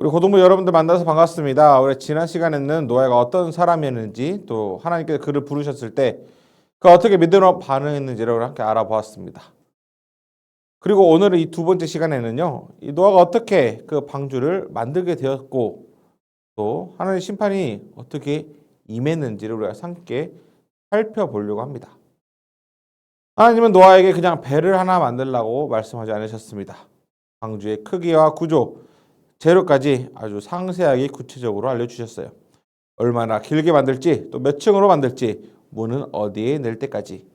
우리 고등부 여러분들 만나서 반갑습니다. 우리 지난 시간에는 노아가 어떤 사람이었는지 또 하나님께서 그를 부르셨을 때 그 어떻게 믿음으로 반응했는지를 함께 알아보았습니다. 그리고 오늘은 이 두 번째 시간에는요, 이 노아가 어떻게 그 방주를 만들게 되었고 또 하나님의 심판이 어떻게 임했는지를 우리가 함께 살펴보려고 합니다. 하나님은 노아에게 그냥 배를 하나 만들라고 말씀하지 않으셨습니다. 방주의 크기와 구조, 재료까지 아주 상세하게 구체적으로 알려주셨어요. 얼마나 길게 만들지, 또 몇 층으로 만들지, 문은 어디에 낼 때까지.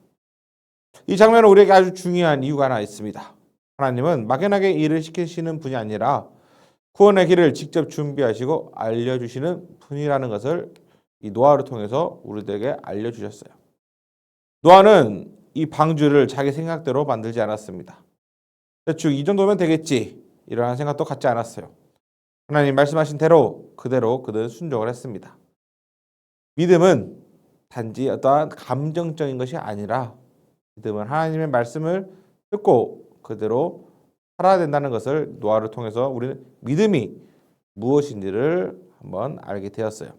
이 장면은 우리에게 아주 중요한 이유가 하나 있습니다. 하나님은 막연하게 일을 시키시는 분이 아니라 구원의 길을 직접 준비하시고 알려주시는 분이라는 것을 이 노아를 통해서 우리들에게 알려주셨어요. 노아는 이 방주를 자기 생각대로 만들지 않았습니다. 대충 이 정도면 되겠지, 이러한 생각도 갖지 않았어요. 하나님 말씀하신 대로 그대로 그들은 순종을 했습니다. 믿음은 단지 어떠한 감정적인 것이 아니라 믿음은 하나님의 말씀을 듣고 그대로 살아야 된다는 것을 노아를 통해서 우리는 믿음이 무엇인지를 한번 알게 되었어요.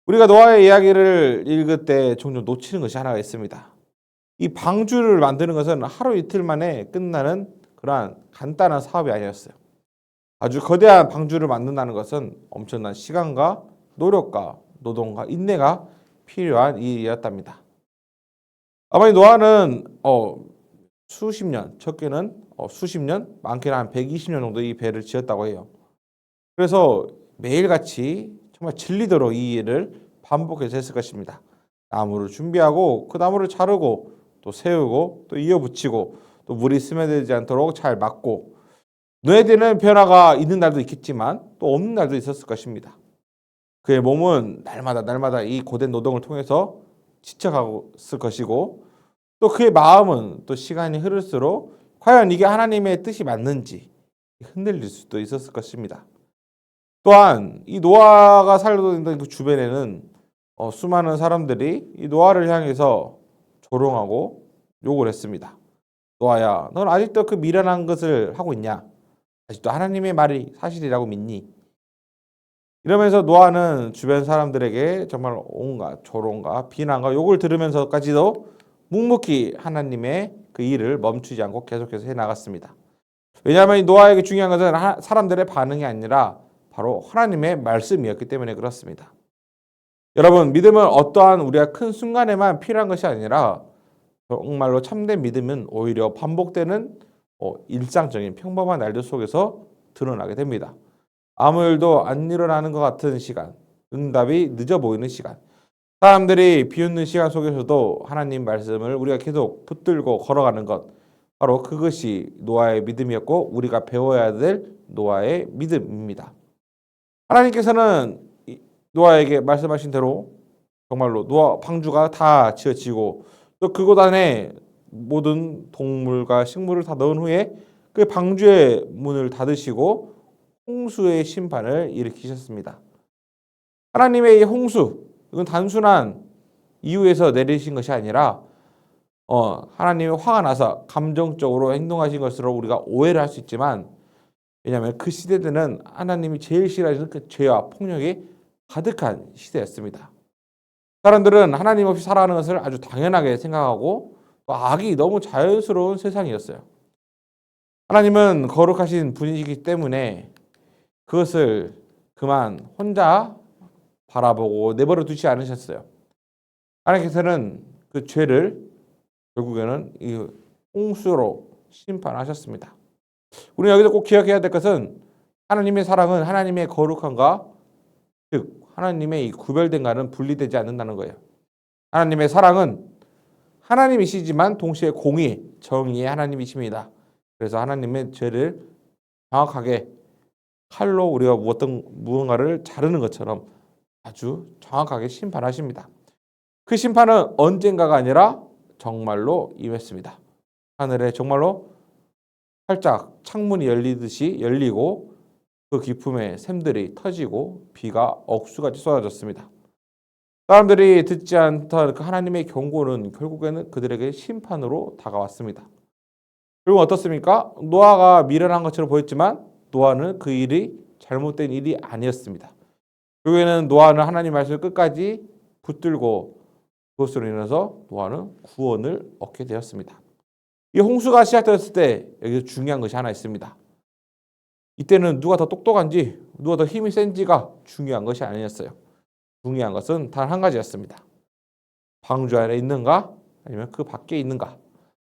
우리가 노아의 이야기를 읽을 때 종종 놓치는 것이 하나가 있습니다. 이 방주를 만드는 것은 하루 이틀 만에 끝나는 그러한 간단한 사업이 아니었어요. 아주 거대한 방주를 만든다는 것은 엄청난 시간과 노력과 노동과 인내가 필요한 일이었답니다. 아마 이 노아는 수십 년, 적게는 수십 년, 많게는 한 120년 정도 이 배를 지었다고 해요. 그래서 매일같이 정말 질리도록 이 일을 반복해서 했을 것입니다. 나무를 준비하고 그 나무를 자르고 또 세우고 또 이어붙이고 또 물이 스며들지 않도록 잘 막고, 눈에 띄는 변화가 있는 날도 있겠지만 또 없는 날도 있었을 것입니다. 그의 몸은 날마다 이 고된 노동을 통해서 지쳐갔을 것이고, 또 그의 마음은 또 시간이 흐를수록 과연 이게 하나님의 뜻이 맞는지 흔들릴 수도 있었을 것입니다. 또한 이 노아가 살던 그 주변에는 수많은 사람들이 이 노아를 향해서 조롱하고 욕을 했습니다. 노아야, 넌 아직도 그 미련한 것을 하고 있냐? 아직도 하나님의 말이 사실이라고 믿니? 이러면서 노아는 주변 사람들에게 정말 온갖 조롱과 비난과 욕을 들으면서까지도 묵묵히 하나님의 그 일을 멈추지 않고 계속해서 해나갔습니다. 왜냐하면 이 노아에게 중요한 것은 사람들의 반응이 아니라 바로 하나님의 말씀이었기 때문에 그렇습니다. 여러분, 믿음은 어떠한 우리가 큰 순간에만 필요한 것이 아니라 정말로 참된 믿음은 오히려 반복되는 일상적인 평범한 날들 속에서 드러나게 됩니다. 아무 일도 안 일어나는 것 같은 시간, 응답이 늦어 보이는 시간, 사람들이 비웃는 시간 속에서도 하나님 말씀을 우리가 계속 붙들고 걸어가는 것, 바로 그것이 노아의 믿음이었고 우리가 배워야 될 노아의 믿음입니다. 하나님께서는 노아에게 말씀하신 대로 정말로 노아 방주가 다 지어지고 또 그곳 안에 모든 동물과 식물을 다 넣은 후에 그 방주의 문을 닫으시고 홍수의 심판을 일으키셨습니다. 하나님의 이 홍수, 이건 단순한 이유에서 내리신 것이 아니라 하나님이 화가 나서 감정적으로 행동하신 것으로 우리가 오해를 할 수 있지만, 왜냐하면 그 시대들은 하나님이 제일 싫어하시는 그 죄와 폭력이 가득한 시대였습니다. 사람들은 하나님 없이 살아가는 것을 아주 당연하게 생각하고 또 악이 너무 자연스러운 세상이었어요. 하나님은 거룩하신 분이시기 때문에 그것을 그만 혼자 바라보고 내버려 두지 않으셨어요. 하나님께서는 그 죄를 결국에는 이 홍수로 심판하셨습니다. 우리는 여기서 꼭 기억해야 될 것은 하나님의 사랑은 하나님의 거룩함과, 즉 하나님의 이 구별된과는 분리되지 않는다는 거예요. 하나님의 사랑은 하나님이시지만 동시에 공의, 정의의 하나님이십니다. 그래서 하나님의 죄를 정확하게 칼로 우리가 무언가를 자르는 것처럼 아주 정확하게 심판하십니다. 그 심판은 언젠가가 아니라 정말로 임했습니다. 하늘에 정말로 활짝 창문이 열리듯이 열리고 그 기품에 샘들이 터지고 비가 억수같이 쏟아졌습니다. 사람들이 듣지 않던 그 하나님의 경고는 결국에는 그들에게 심판으로 다가왔습니다. 그리고 어떻습니까? 노아가 미련한 것처럼 보였지만 노아는 그 일이 잘못된 일이 아니었습니다. 결국에는 노아는 하나님 말씀을 끝까지 붙들고 그것으로 인해서 노아는 구원을 얻게 되었습니다. 이 홍수가 시작되었을 때 여기서 중요한 것이 하나 있습니다. 이때는 누가 더 똑똑한지 누가 더 힘이 센지가 중요한 것이 아니었어요. 중요한 것은 단 한 가지였습니다. 방주 안에 있는가 아니면 그 밖에 있는가.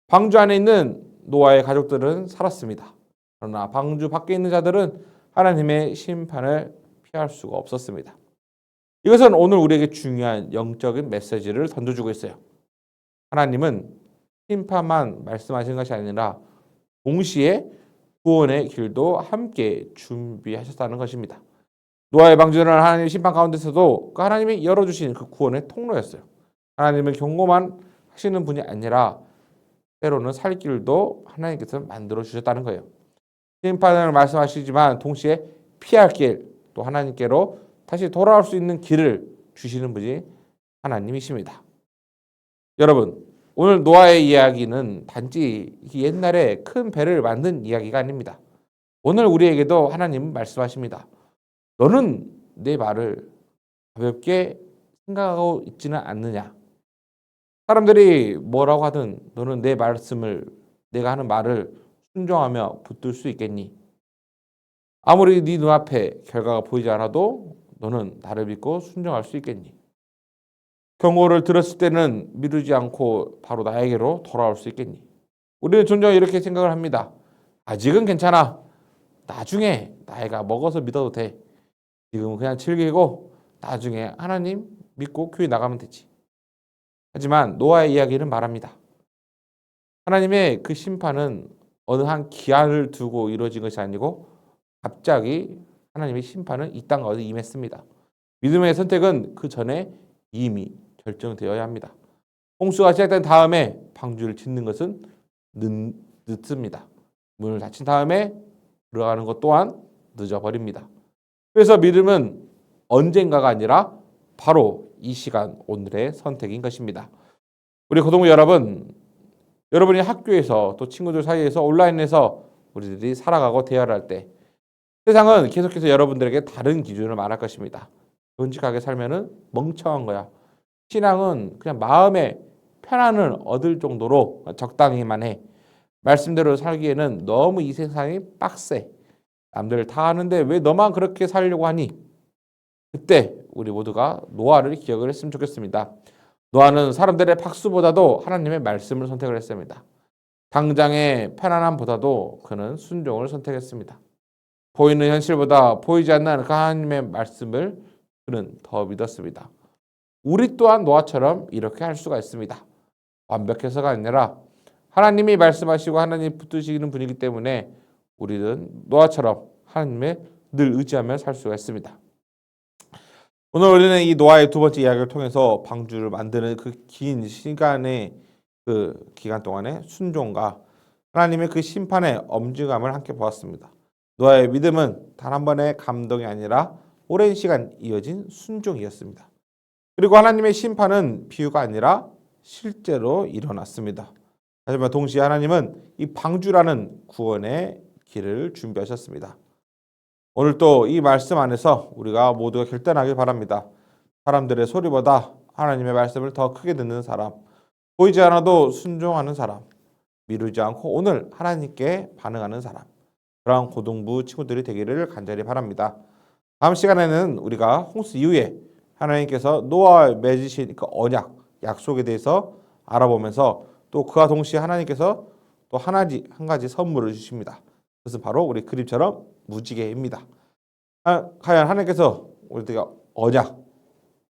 방주 안에 있는 노아의 가족들은 살았습니다. 그러나 방주 밖에 있는 자들은 하나님의 심판을 피할 수가 없었습니다. 이것은 오늘 우리에게 중요한 영적인 메시지를 던져주고 있어요. 하나님은 심판만 말씀하시는 것이 아니라 동시에 구원의 길도 함께 준비하셨다는 것입니다. 노아의 방주는 하나님의 심판 가운데서도 그 하나님이 열어주신 그 구원의 통로였어요. 하나님은 경고만 하시는 분이 아니라 때로는 살 길도 하나님께서 만들어 주셨다는 거예요. 심판을 말씀하시지만 동시에 피할 길, 또 하나님께로 다시 돌아올 수 있는 길을 주시는 분이 하나님이십니다. 여러분, 오늘 노아의 이야기는 단지 옛날에 큰 배를 만든 이야기가 아닙니다. 오늘 우리에게도 하나님은 말씀하십니다. 너는 내 말을 가볍게 생각하고 있지는 않느냐? 사람들이 뭐라고 하든 너는 내 말씀을, 내가 하는 말을 순종하며 붙들 수 있겠니? 아무리 네 눈앞에 결과가 보이지 않아도 너는 나를 믿고 순종할 수 있겠니? 경고를 들었을 때는 미루지 않고 바로 나에게로 돌아올 수 있겠니? 우리는 종종 이렇게 생각을 합니다. 아직은 괜찮아. 나중에 나이가 먹어서 믿어도 돼. 지금은 그냥 즐기고 나중에 하나님 믿고 교회 나가면 되지. 하지만 노아의 이야기는 말합니다. 하나님의 그 심판은 어느 한 기한을 두고 이루어진 것이 아니고 갑자기 하나님의 심판은 이 땅 가운데 임했습니다. 믿음의 선택은 그 전에 이미 결정되어야 합니다. 홍수가 시작된 다음에 방주를 짓는 것은 늦습니다. 문을 닫힌 다음에 들어가는 것 또한 늦어버립니다. 그래서 믿음은 언젠가가 아니라 바로 이 시간 오늘의 선택인 것입니다. 우리 고등부 여러분, 여러분이 학교에서 또 친구들 사이에서 온라인에서 우리들이 살아가고 대화를 할 때 세상은 계속해서 여러분들에게 다른 기준을 말할 것입니다. 정직하게 살면은 멍청한 거야. 신앙은 그냥 마음의 편안을 얻을 정도로 적당히만 해. 말씀대로 살기에는 너무 이 세상이 빡세. 남들 다 하는데 왜 너만 그렇게 살려고 하니? 그때 우리 모두가 노아를 기억을 했으면 좋겠습니다. 노아는 사람들의 박수보다도 하나님의 말씀을 선택을 했습니다. 당장의 편안함보다도 그는 순종을 선택했습니다. 보이는 현실보다 보이지 않는 그 하나님의 말씀을 그는 더 믿었습니다. 우리 또한 노아처럼 이렇게 할 수가 있습니다. 완벽해서가 아니라 하나님이 말씀하시고 하나님 붙드시는 분이기 때문에 우리는 노아처럼 하나님의 늘 의지하며 살 수가 있습니다. 오늘 우리는 이 노아의 두 번째 이야기를 통해서 방주를 만드는 그 긴 시간의 그 기간 동안의 순종과 하나님의 그 심판의 엄중함을 함께 보았습니다. 노아의 믿음은 단 한 번의 감동이 아니라 오랜 시간 이어진 순종이었습니다. 그리고 하나님의 심판은 비유가 아니라 실제로 일어났습니다. 하지만 동시에 하나님은 이 방주라는 구원의 길을 준비하셨습니다. 오늘 또 이 말씀 안에서 우리가 모두가 결단하길 바랍니다. 사람들의 소리보다 하나님의 말씀을 더 크게 듣는 사람, 보이지 않아도 순종하는 사람, 미루지 않고 오늘 하나님께 반응하는 사람, 그런 고등부 친구들이 되기를 간절히 바랍니다. 다음 시간에는 우리가 홍수 이후에 하나님께서 노아와 맺으신 그 언약, 약속에 대해서 알아보면서 또 그와 동시에 하나님께서 또 한 가지 선물을 주십니다. 그것은 바로 우리 그림처럼 무지개입니다. 과연 하나님께서 우리가 언약,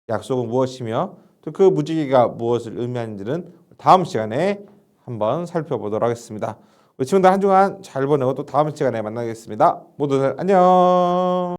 약속은 무엇이며 또 그 무지개가 무엇을 의미하는지는 다음 시간에 한번 살펴보도록 하겠습니다. 우리 친구들 한 주간 잘 보내고 또 다음 시간에 만나겠습니다. 모두들 안녕.